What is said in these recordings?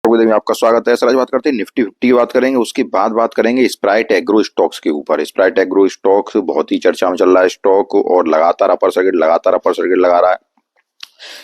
Stock में आपका स्वागत है सर। आज बात करते हैं निफ्टी 50 की बात करेंगे, उसके बाद बात करेंगे स्प्राइट एग्रो स्टॉक्स के ऊपर। स्प्राइट एग्रो स्टॉक्स बहुत ही चर्चा में चल रहा है स्टॉक, और लगातार अपर सर्किट लगा रहा है।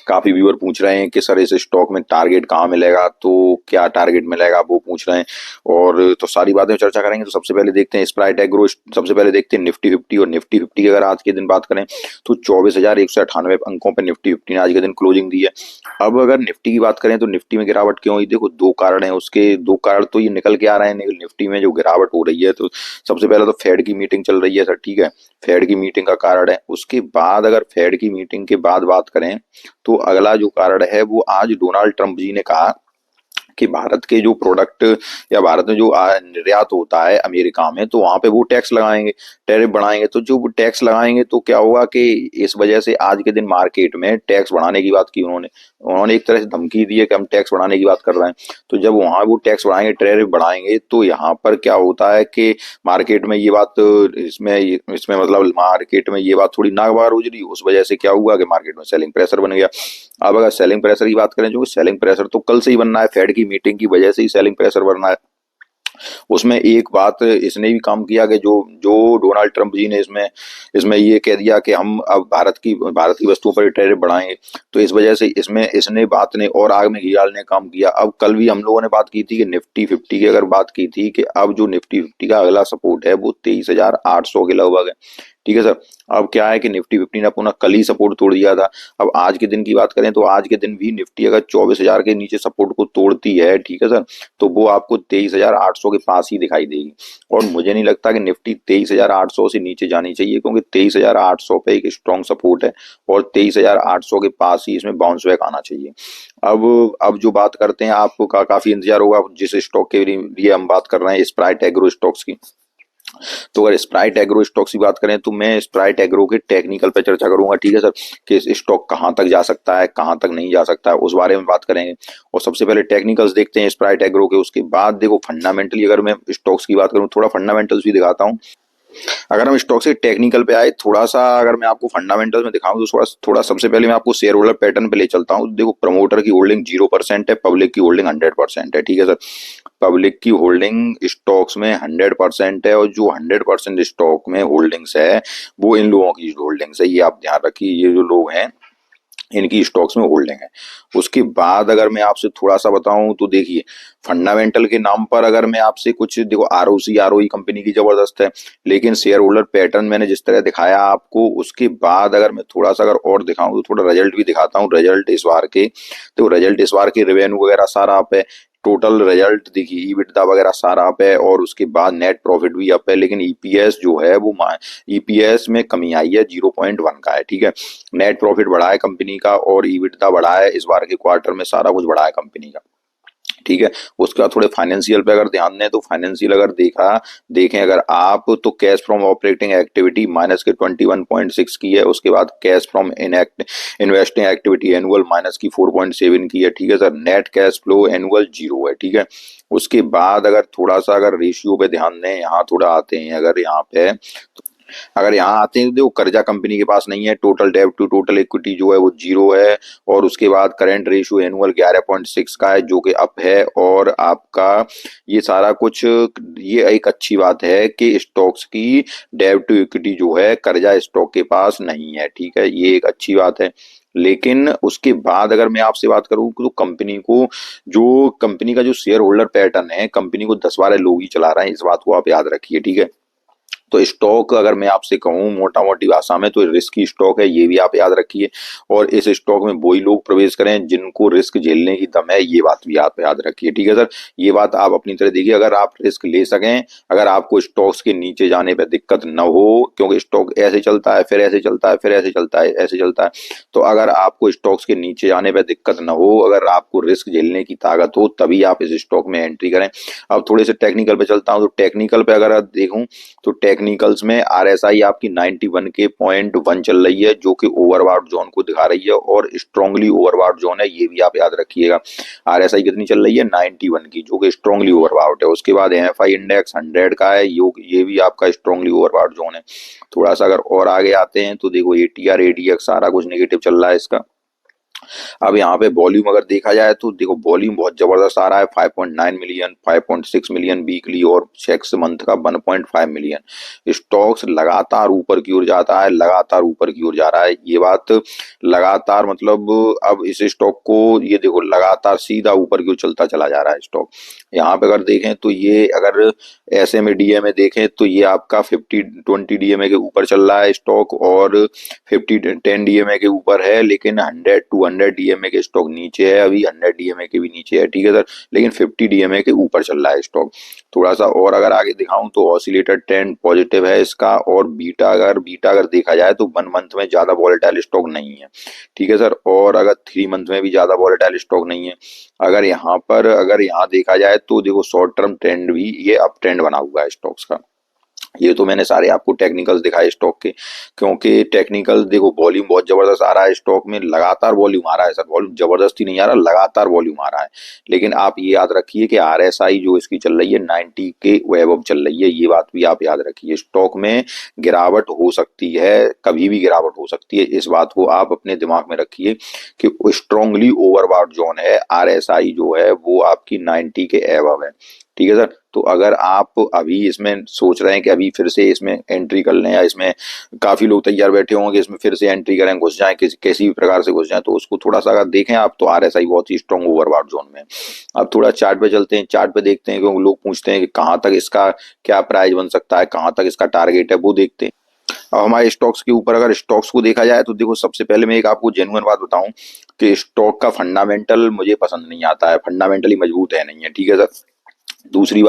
काफी व्यूअर पूछ रहे हैं कि सर इस स्टॉक में टारगेट कहाँ मिलेगा, तो क्या टारगेट मिलेगा वो पूछ रहे हैं। और तो सारी बातें चर्चा करेंगे। तो सबसे पहले देखते हैं स्प्राइट एग्रो, सबसे पहले देखते हैं निफ्टी 50। और निफ्टी 50 की अगर आज के दिन बात करें तो 24,198 अंकों पर निफ्टी 50 ने आज के दिन क्लोजिंग दी है। अब अगर निफ्टी की बात करें तो निफ्टी में गिरावट क्यों हुई, देखो दो कारण है उसके। दो कारण तो ये निकल के आ रहे हैं निफ्टी में जो गिरावट हो रही है। तो सबसे पहले तो फेड की मीटिंग चल रही है सर, ठीक है, फेड की मीटिंग का कारण है। उसके बाद अगर फेड की मीटिंग के बाद बात करें तो अगला जो कारण है वो आज डोनाल्ड ट्रंप जी ने कहा कि भारत के जो प्रोडक्ट या भारत में जो निर्यात होता है अमेरिका में, तो वहां पे वो टैक्स लगाएंगे, टैरिफ बढ़ाएंगे। तो जो वो टैक्स लगाएंगे तो क्या होगा कि इस वजह से आज के दिन मार्केट में टैक्स बढ़ाने की बात की उन्होंने। उन्होंने एक तरह से धमकी दी है कि हम टैक्स बढ़ाने की बात कर रहे हैं। तो जब वहां वो टैक्स बढ़ाएंगे, टैरिफ बढ़ाएंगे, तो यहाँ पर क्या होता है कि मार्केट में ये बात, इसमें इसमें मतलब मार्केट में ये बात थोड़ी नागवार हो रही। उस वजह से क्या हुआ कि मार्केट में सेलिंग प्रेशर बन गया। अब अगर सेलिंग प्रेशर की बात करें, जो सेलिंग प्रेशर तो कल से ही बनना है, फेड की मीटिंग की वजह से ही सेलिंग प्रेशर बनना है। उसमें एक बात इसने भी काम किया कि जो जो डोनाल्ड ट्रंप जी ने इसमें इसमें ये कह दिया कि हम अब भारत की वस्तुओं पर टैरिफ बढ़ाएंगे। तो इस वजह से इसमें इसने बात ने और आग में घी डालने का काम किया। अब कल भी हम लोगों ने बात की थी कि निफ्टी 50 की अगर बात की थी कि अब जो निफ्टी 50 का अगला सपोर्ट है वो 23,800 के लगभग है, ठीक है सर। अब क्या है कि निफ्टी 50 ने अपना कल ही सपोर्ट तोड़ दिया था। अब आज के दिन की बात करें तो आज के दिन भी निफ्टी अगर 24,000 के नीचे सपोर्ट को तोड़ती है, ठीक है सर, तो वो आपको 23,800 के पास ही दिखाई देगी। और मुझे नहीं लगता कि निफ्टी 23,800 से नीचे जानी चाहिए, क्योंकि 23,800 पे एक स्ट्रॉन्ग सपोर्ट है और 23,800 के पास ही इसमें बाउंस बैक आना चाहिए। अब जो बात करते हैं, आपको काफी इंतजार होगा जिस स्टॉक के लिए हम बात कर रहे हैं, स्प्राइट एग्रो स्टॉक्स की। तो अगर स्प्राइट एग्रो स्टॉक्स की बात करें तो मैं स्प्राइट एग्रो के टेक्निकल पे चर्चा करूंगा, ठीक है सर, कि इस स्टॉक कहां तक जा सकता है, कहां तक नहीं जा सकता है, उस बारे में बात करेंगे। और सबसे पहले टेक्निकल्स देखते हैं स्प्राइट एग्रो के, उसके बाद देखो फंडामेंटली अगर मैं स्टॉक्स की बात करूं, थोड़ा फंडामेंटल्स भी दिखाता हूं। अगर हम स्टॉक से टेक्निकल पे आए, थोड़ा सा अगर मैं आपको फंडामेंटल्स में दिखाऊं तो थोड़ा थोड़ा सबसे पहले मैं आपको शेयर होल्डर पैटर्न पे ले चलता हूं। देखो प्रमोटर की होल्डिंग 0% है, पब्लिक की होल्डिंग 100% है, ठीक है सर। पब्लिक की होल्डिंग स्टॉक्स में 100% है, और जो 100% स्टॉक में होल्डिंग्स है वो इन लोगों की होल्डिंग्स है, ये आप ध्यान रखिए। ये जो लोग हैं इनकी स्टॉक्स में होल्डिंग है। उसके बाद अगर मैं आपसे थोड़ा सा बताऊं तो देखिए, फंडामेंटल के नाम पर अगर मैं आपसे कुछ, देखो आरओसी आरओई कंपनी की जबरदस्त है, लेकिन शेयर होल्डर पैटर्न मैंने जिस तरह दिखाया आपको, उसके बाद अगर मैं थोड़ा सा अगर और दिखाऊं तो थोड़ा रिजल्ट भी दिखाता हूँ। रिजल्ट इस बार के, तो रिजल्ट इस बार के रेवेन्यू वगैरह सारा आप है, टोटल रिजल्ट देखिए, ईबिटदा वगैरह सारा अप है, और उसके बाद नेट प्रॉफिट भी अप है। लेकिन ईपीएस जो है वो ईपीएस में कमी आई है, 0.1 का है, ठीक है। नेट प्रॉफिट बढ़ा है कंपनी का, और ईबिटदा बढ़ा है, इस बार के क्वार्टर में सारा कुछ बढ़ा है कंपनी का, ठीक है। उसके बाद थोड़े फाइनेंशियल पे अगर ध्यान दें तो फाइनेंशियल अगर देखें अगर आप, तो cash from operating activity minus के 21.6 की है। उसके बाद cash from investing activity annual minus की 4.7 की है, ठीक है sir. Net cash flow annual 0 है, ठीक है। उसके बाद अगर थोड़ा सा अगर रेशियो पे ध्यान दें, यहाँ थोड़ा आते हैं, अगर यहाँ आते हैं तो देखो कर्जा कंपनी के पास नहीं है, टोटल डेब्ट टू टोटल इक्विटी जो है वो 0 है। और उसके बाद करंट रेशियो एनुअल 11.6 का है, जो कि अप है। और आपका ये सारा कुछ, ये एक अच्छी बात है कि स्टॉक्स की डेब्ट टू इक्विटी जो है कर्जा स्टॉक के पास नहीं है, ठीक है, ये एक अच्छी बात है। लेकिन उसके बाद अगर मैं आपसे बात करूं तो कंपनी का जो शेयर होल्डर पैटर्न है, कंपनी को 10-12 लोग ही चला रहे हैं, इस बात को आप याद रखिए, ठीक है। तो स्टॉक अगर मैं आपसे कहूं मोटा मोटी भाषा में, तो रिस्की स्टॉक है, ये भी आप याद रखिए। और इस स्टॉक में वही लोग प्रवेश करें जिनको रिस्क झेलने की दम है, ये बात भी आप याद रखिए, ठीक है सर। ये बात आप अपनी तरह देखिए, अगर आप रिस्क ले सकें, अगर आपको स्टॉक्स के नीचे जाने पर दिक्कत न हो, क्योंकि स्टॉक ऐसे चलता है, फिर ऐसे चलता है, फिर ऐसे चलता है, ऐसे चलता है। तो अगर आपको स्टॉक्स के नीचे जाने पर दिक्कत न हो, अगर आपको रिस्क झेलने की ताकत हो, तभी आप इस स्टॉक में एंट्री करें। अब थोड़े से टेक्निकल पे चलता हूं, तो टेक्निकल पे अगर देखूं तो टेक्निकल्स में आरएसआई आपकी 91 के 0.1 चल रही है, जो कि ओवरबॉट जोन को दिखा रही है, और स्ट्रांगली ओवरबॉट जोन है, ये भी आप याद रखिएगा। आरएसआई कितनी चल रही है, 91 की, जो कि स्ट्रांगली ओवरबॉट है। उसके बाद एमएफआई इंडेक्स 100 का है, ये भी आपका स्ट्रांगली ओवरबॉट जोन है। थोड़ा सा अगर और आगे आते हैं तो देखो एटीआर एडीएक्स सारा कुछ नेगेटिव चल रहा है इसका। अब यहाँ पे वॉल्यूम अगर देखा जाए तो देखो वॉल्यूम बहुत जबरदस्त आ रहा है, 5.9 मिलियन, 5.6 मिलियन वीकली और 6 मंथ का 1.5 मिलियन। स्टॉक्स लगातार ऊपर की ओर जाता है, लगातार ऊपर की ओर जा रहा है। ये बात लगातार मतलब अब इस स्टॉक को ये देखो लगातार सीधा ऊपर की ओर चलता चला जा रहा है स्टॉक। यहाँ पे अगर देखें तो ये अगर ऐसे में डीएमए देखें तो ये आपका 50-20 डीएमए के ऊपर चल रहा है स्टॉक और 50-10 डीएमए के ऊपर है, लेकिन 100-200 डीएमए के स्टॉक नीचे है, अभी 100 डीएमए के भी नीचे है, ठीक है सर। लेकिन 50 डीएमए के ऊपर चल रहा है स्टॉक थोड़ा सा। और अगर आगे दिखाऊं तो ऑसिलेटर ट्रेंड पॉजिटिव है इसका, और बीटा अगर देखा जाए तो 1 मंथ में ज्यादा वॉलेटाइल स्टॉक नहीं है, ठीक है सर। और अगर 3 मंथ में भी ज्यादा वॉलेटाइल स्टॉक नहीं है। अगर यहाँ देखा जाए तो देखो शॉर्ट टर्म ट्रेंड भी ये अप ट्रेंड बना हुआ है स्टॉक्स का। ये तो मैंने सारे आपको टेक्निकल्स दिखाए स्टॉक के, क्योंकि टेक्निकल देखो वॉल्यूम बहुत जबरदस्त आ रहा है स्टॉक में, लगातार वॉल्यूम आ रहा है सर, वॉल्यूम जबरदस्ती नहीं आ रहा, लगातार वॉल्यूम आ रहा है। लेकिन आप ये याद रखिए कि आरएसआई जो इसकी चल रही है 90 के वेब चल रही है, ये बात भी आप याद रखिए। स्टॉक में गिरावट हो सकती है, कभी भी गिरावट हो सकती है, इस बात को आप अपने दिमाग में रखिए कि स्ट्रांगली ओवरबॉट जोन है आरएसआई जो है वो आपकी 90 के एबव है, ठीक है सर। तो अगर आप अभी इसमें सोच रहे हैं कि अभी फिर से इसमें एंट्री कर लें, या इसमें काफी लोग तैयार बैठे होंगे इसमें फिर से एंट्री करें, घुस जाएं, किसी भी प्रकार से घुस जाएं, तो उसको थोड़ा सा अगर देखें आप तो आरएसआई बहुत ही स्ट्रॉन्ग ओवरबॉट जोन में है। अब थोड़ा चार्ट पे चलते हैं, चार्ट पे देखते हैं, क्योंकि लोग पूछते हैं कि कहाँ तक इसका क्या प्राइस बन सकता है, कहाँ तक इसका टारगेट है, वो देखते हैं। अब हमारे स्टॉक्स के ऊपर अगर स्टॉक्स को देखा जाए तो देखो सबसे पहले मैं एक आपको जेन्युइन बात बताऊं कि स्टॉक का फंडामेंटल मुझे पसंद नहीं आता है, फंडामेंटली मजबूत है नहीं है, ठीक है सर। दूसरी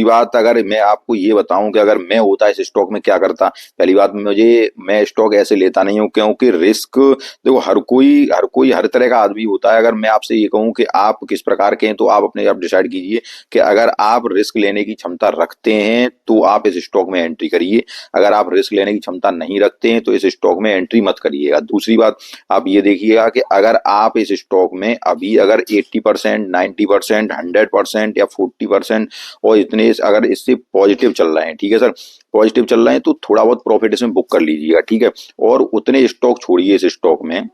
बात अगर मैं आपको ये बताऊं कि अगर मैं होता इस स्टॉक में क्या करता। पहली बात मैं स्टॉक ऐसे लेता नहीं हूं, क्योंकि रिस्क देखो हर कोई हर तरह का आदमी होता है। अगर मैं आपसे ये कहूं कि आप किस प्रकार के हैं तो आप अपने आप डिसाइड कीजिए कि अगर आप रिस्क लेने की क्षमता रखते हैं तो आप इस स्टॉक में एंट्री करिए, अगर आप रिस्क लेने की क्षमता नहीं रखते हैं तो इस स्टॉक में एंट्री मत करिएगा। दूसरी बात आप ये देखिएगा कि अगर आप इस स्टॉक में अभी अगर 80%, 90%, 100% या 40% और इतने अगर इससे पॉजिटिव चल रहे हैं, ठीक है सर, पॉजिटिव चल रहे हैं तो थोड़ा बहुत प्रॉफिट इसमें बुक कर लीजिएगा, ठीक है। और उतने स्टॉक छोड़िए इस स्टॉक में,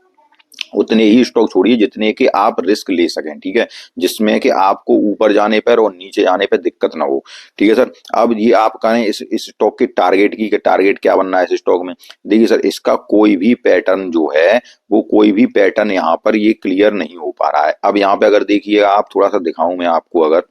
उतने ही स्टॉक छोड़िए जितने के आप रिस्क ले सकें, ठीक है, जिसमें कि आपको ऊपर जाने पर और नीचे जाने पर दिक्कत ना हो, ठीक है सर। अब ये आप कहें इस स्टॉक के टारगेट की, टारगेट क्या बनना है इस स्टॉक में। देखिए सर इसका कोई भी पैटर्न जो है वो कोई भी पैटर्न यहाँ पर ये क्लियर नहीं हो पा रहा है। अब यहाँ पे अगर देखिएगा आप थोड़ा सा दिखाऊं मैं आपको अगर,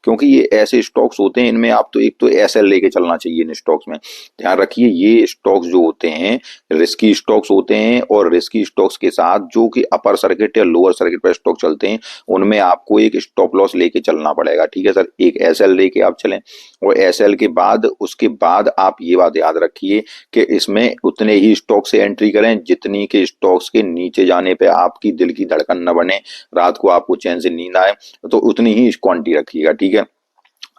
क्योंकि ये ऐसे स्टॉक्स होते हैं इनमें आप तो एक तो एसएल लेके चलना चाहिए इन स्टॉक्स में। ध्यान रखिए ये स्टॉक्स जो होते हैं रिस्की स्टॉक्स होते हैं, और रिस्की स्टॉक्स के साथ जो कि अपर सर्किट या लोअर सर्किट पर स्टॉक चलते हैं उनमें आपको एक स्टॉप लॉस लेके चलना पड़ेगा, ठीक है सर। एक एसएल लेके आप चलें, और एसएल के बाद उसके बाद आप ये बात याद रखिए कि इसमें उतने ही स्टॉक से एंट्री करें जितनी के स्टॉक्स के नीचे जाने पे आपकी दिल की धड़कन न बने, रात को आपको चैन से नींद आए, तो उतनी ही क्वांटिटी रखिएगा, ठीक है।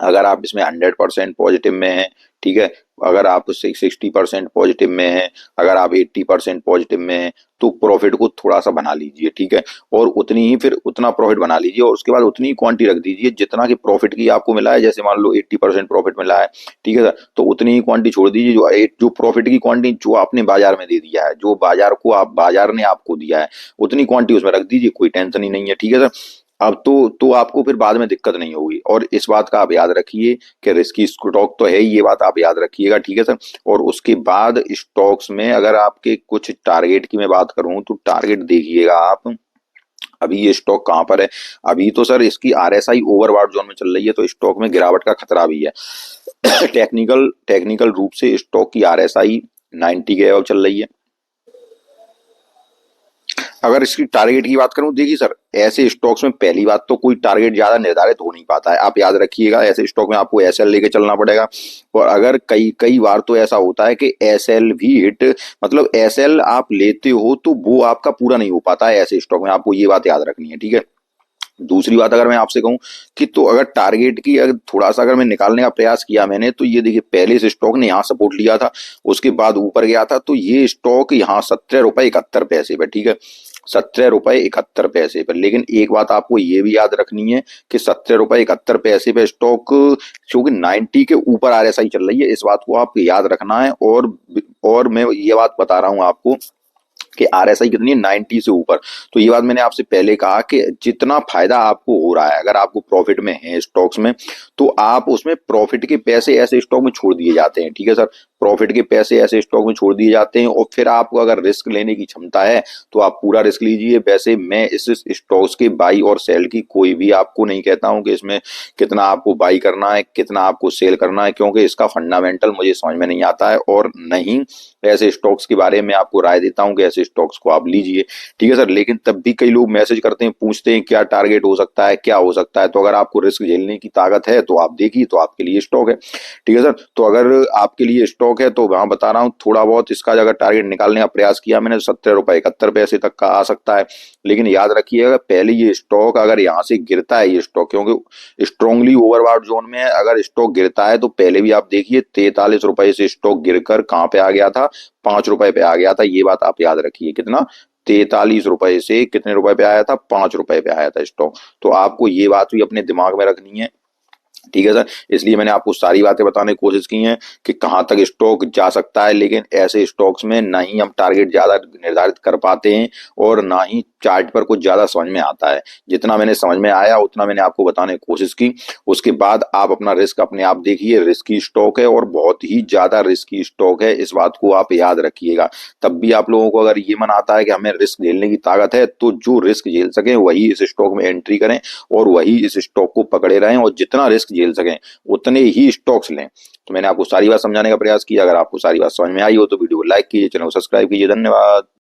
अगर आप इसमें 100% पॉजिटिव में हैं, ठीक है, अगर आप 60% पॉजिटिव में हैं, अगर आप 80% पॉजिटिव में हैं, तो प्रॉफिट को थोड़ा सा बना लीजिए, ठीक है। और उतनी ही फिर उतना प्रॉफिट बना लीजिए, और उसके बाद उतनी ही क्वांटिटी रख दीजिए जितना कि प्रॉफिट की आपको मिला है। जैसे मान लो 80% प्रॉफिट मिला है, ठीक है सर, तो उतनी ही क्वांटिटी छोड़ दीजिए जो प्रॉफिट की क्वांटिटी जो आपने बाजार में दे दिया है, जो बाजार ने आपको दिया है उतनी क्वांटिटी उसमें रख दीजिए, कोई टेंशन ही नहीं है, ठीक है सर। अब तो आपको फिर बाद में दिक्कत नहीं होगी। और इस बात का आप याद रखिए कि रिस्की स्टॉक तो है ही, ये बात आप याद रखिएगा, ठीक है सर। और उसके बाद स्टॉक्स में अगर आपके कुछ टारगेट की मैं बात करूं तो टारगेट देखिएगा आप, अभी ये स्टॉक कहां पर है। अभी तो सर इसकी आरएसआई ओवरबॉट जोन में चल रही है, तो स्टॉक में गिरावट का खतरा भी है। टेक्निकल रूप से स्टॉक की आरएसआई 90 के अब चल रही है। अगर इसकी टारगेट की बात करूं, देखिए सर ऐसे स्टॉक्स में पहली बात तो कोई टारगेट ज्यादा निर्धारित हो नहीं पाता है, आप याद रखिएगा। ऐसे स्टॉक में आपको एसएल लेके चलना पड़ेगा, और अगर कई कई बार तो ऐसा होता है कि एसएल भी हिट, मतलब एसएल आप लेते हो तो वो आपका पूरा नहीं हो पाता है ऐसे स्टॉक में, आपको ये बात याद रखनी है, ठीक है। दूसरी बात अगर मैं आपसे कहूं कि तो अगर टारगेट की अगर थोड़ा सा अगर मैं निकालने का प्रयास किया मैंने, तो ये देखिए पहले इस स्टॉक ने यहाँ सपोर्ट लिया था, उसके बाद ऊपर गया था, तो ये स्टॉक यहाँ 17 रुपए 71 पैसे पे, ठीक है, 17 रुपए 71 पैसे पर। लेकिन एक बात आपको ये भी याद रखनी है कि 17 रुपए 71 पैसे पे स्टॉक क्योंकि 90 के ऊपर आरएसआई चल रही है, इस बात को आप याद रखना है। और मैं ये बात बता रहा हूँ आपको कि आरएसआई कितनी है 90 से ऊपर। तो ये बात मैंने आपसे पहले कहा कि जितना फायदा आपको हो रहा है, अगर आपको प्रॉफिट में है स्टॉक्स में, तो आप उसमें प्रॉफिट के पैसे ऐसे स्टॉक में छोड़ दिए जाते हैं। ठीक है सर, प्रॉफिट के पैसे ऐसे स्टॉक में छोड़ दिए जाते हैं और फिर आपको अगर रिस्क लेने की क्षमता है तो आप पूरा रिस्क लीजिए। वैसे मैं इस स्टॉक्स के बाई और सेल की कोई भी आपको नहीं कहता हूं कि इसमें कितना आपको बाई करना है कितना आपको सेल करना है, क्योंकि इसका फंडामेंटल मुझे समझ में नहीं आता है और नहीं ऐसे स्टॉक्स के बारे में आपको राय देता हूं कि ऐसे स्टॉक्स को आप लीजिए। ठीक है सर, लेकिन तब भी कई लोग मैसेज करते हैं, पूछते हैं क्या टारगेट हो सकता है क्या हो सकता है। तो अगर आपको रिस्क झेलने की ताकत है तो आप देखिए, तो आपके लिए स्टॉक है। ठीक है सर, तो अगर आपके लिए स्टॉक है तो वहां बता रहा हूँ थोड़ा बहुत इसका अगर टारगेट निकालने का प्रयास किया मैंने, 17 रुपए 71 पैसे तक का आ सकता है। लेकिन याद रखिएगा पहले ये स्टॉक अगर यहाँ से गिरता है, ये स्टॉक क्योंकि स्ट्रांगली ओवरबॉट जोन में है, अगर स्टॉक गिरता है तो पहले भी आप देखिए 43 रुपए से स्टॉक गिरकर कहाँ पे आ गया था, 5 रुपए पे आ गया था। ये बात आप याद रखिए, कितना 43 रुपए से कितने रुपए पे आया था, 5 रुपए पे आया था स्टॉक। तो आपको ये बात भी अपने दिमाग में रखनी है। ठीक है सर, इसलिए मैंने आपको सारी बातें बताने की कोशिश की हैं कि कहाँ तक स्टॉक जा सकता है, लेकिन ऐसे स्टॉक्स में ना ही हम टारगेट ज्यादा निर्धारित कर पाते हैं और ना ही चार्ट पर कुछ ज्यादा समझ में आता है। जितना मैंने समझ में आया उतना मैंने आपको बताने की कोशिश की। उसके बाद आप अपना रिस्क अपने आप देखिए, रिस्की स्टॉक है और बहुत ही ज्यादा रिस्की स्टॉक है, इस बात को आप याद रखिएगा। तब भी आप लोगों को अगर ये मन आता है कि हमें रिस्क झेलने की ताकत है तो जो रिस्क झेल सके वही इस स्टॉक में एंट्री करें और वही इस स्टॉक को पकड़े रहें और जितना रिस्क झेल सकें उतने ही स्टॉक्स लें। तो मैंने आपको सारी बात समझाने का प्रयास किया। अगर आपको सारी बात समझ में आई हो तो वीडियो को लाइक कीजिए, चैनल को सब्सक्राइब कीजिए। धन्यवाद।